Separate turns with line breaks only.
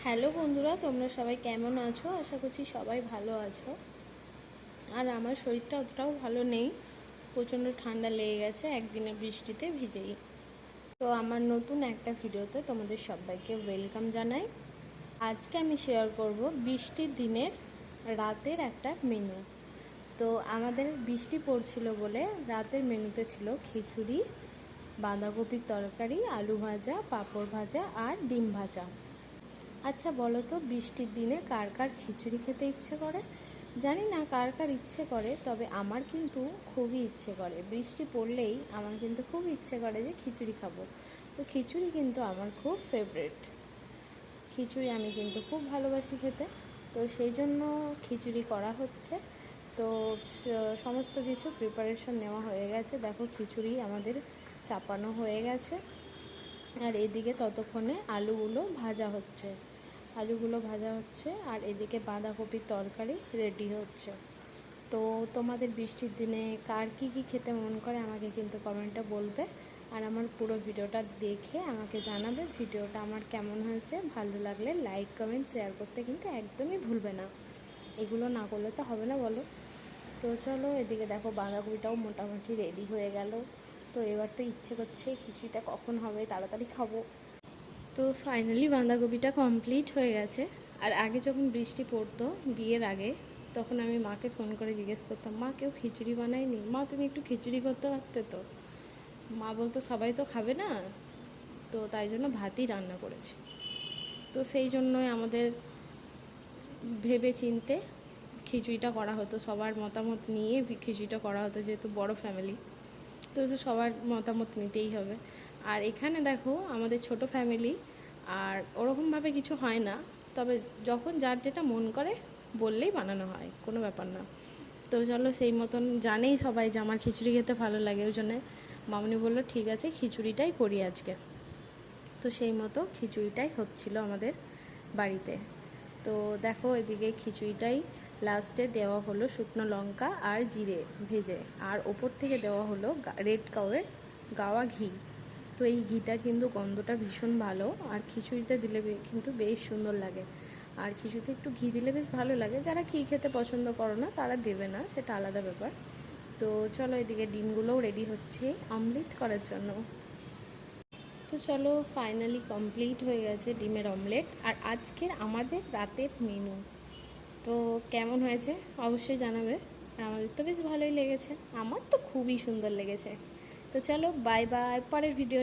Hello বন্ধুরা, তোমরা সবাই কেমন আছো? আশা করছি সবাই ভালো আছো। আর আমার শরীরটা অতটাও ভালো নেই, প্রচণ্ড ঠান্ডা লেগে গেছে একদিনের বৃষ্টিতে ভিজেই। তো আমার নতুন একটা ভিডিওতে তোমাদের সবাইকে ওয়েলকাম জানাই। আজকে আমি শেয়ার করব বৃষ্টির দিনের রাতের একটা মেনু। তো আমাদের বৃষ্টি পড়ছিল বলে রাতের মেনুতে ছিল খিচুড়ি, বাঁধাকপির তরকারি, আলু ভাজা, পাঁপড় ভাজা আর ডিম ভাজা। আচ্ছা বলো তো, বৃষ্টির দিনে কার কার খিচুড়ি খেতে ইচ্ছে করে? জানি না কার কার ইচ্ছে করে, তবে আমার কিন্তু খুবই ইচ্ছে করে। বৃষ্টি পড়লেই আমার কিন্তু খুব ইচ্ছে করে যে খিচুড়ি খাবো। তো খিচুড়ি কিন্তু আমার খুব ফেভারিট। খিচুড়ি আমি কিন্তু খুব ভালোবাসি খেতে। তো সেই জন্য খিচুড়ি করা হচ্ছে। তো সমস্ত কিছু প্রিপারেশন নেওয়া হয়ে গেছে। দেখো, খিচুড়ি আমাদের চাপানো হয়ে গেছে। আর এদিকে ততক্ষণে আলুগুলো ভাজা হচ্ছে আর এদিকে বাঁধাকপির তরকারি রেডি হচ্ছে। তো তোমাদের বৃষ্টির দিনে কার কী কী খেতে মন করে আমাকে কিন্তু কমেন্টে বলবে। আর আমার পুরো ভিডিওটা দেখে আমাকে জানাবে ভিডিওটা আমার কেমন হয়েছে। ভালো লাগলে লাইক কমেন্ট শেয়ার করতে কিন্তু একদমই ভুলবে না। এগুলো না করলে তো হবে না, বলো। তো চলো, এদিকে দেখো বাঁধাকপিটাও মোটামুটি রেডি হয়ে গেল। তো এবার তো ইচ্ছে করছে খিচুড়িটা কখন হবে, তাড়াতাড়ি খাবো। তো ফাইনালি বাঁধাকপিটা কমপ্লিট হয়ে গেছে। আর আগে যখন বৃষ্টি পড়তো, বিয়ের আগে, তখন আমি মাকে ফোন করে জিজ্ঞেস করতাম, মা কেউ খিচুড়ি বানায়নি? মা তুমি একটু খিচুড়ি করতে পারতে তো? মা বলতো সবাই তো খাবে না, তো তাই জন্য ভাতই রান্না করেছে। তো সেই জন্যই আমাদের ভেবে চিনতে খিচুড়িটা করা হতো, সবার মতামত নিয়ে খিচুড়িটা করা হতো, যেহেতু বড় ফ্যামিলি। তো সবার মতামত নিতেই হবে। আর এখানে দেখো আমাদের ছোট ফ্যামিলি, আর ওরকমভাবে কিছু হয় না। তবে যখন যার যেটা মন করে বললেই বানানো হয়, কোনো ব্যাপার না। তো চলো, সেই মতন জানেই সবাই যে আমার খিচুড়ি খেতে ভালো লাগে, ওই জন্যে মামনি বললো ঠিক আছে খিচুড়িটাই করি আজকে। তো সেই মতো খিচুড়িটাই হচ্ছিল আমাদের বাড়িতে। তো দেখো, এদিকে খিচুড়িটাই লাস্টে দেওয়া হলো শুকনো লঙ্কা আর জিরে ভেজে, আর ওপর থেকে দেওয়া হলো রেড কাউয়ের গাওয়া ঘি। তো এই ঘিটার কিন্তু গন্ধটা ভীষণ ভালো, আর খিচুড়িতে দিলে কিন্তু বেশ সুন্দর লাগে। আর খিচুড়িতে একটু ঘি দিলে বেশ ভালো লাগে। যারা ঘি খেতে পছন্দ করো না তারা দেবে না, সেটা আলাদা ব্যাপার। তো চলো, এদিকে ডিমগুলোও রেডি হচ্ছে অমলেট করার জন্য। তো চলো, ফাইনালি কমপ্লিট হয়ে গেছে ডিমের অমলেট আর আজকের আমাদের রাতের মেনু। তো কেমন হয়েছে অবশ্যই জানাবে। আর আমাদের তো বেশ ভালোই লেগেছে, আমার তো খুবই সুন্দর লেগেছে। তো চলো, বাই বাই, পরের ভিডিও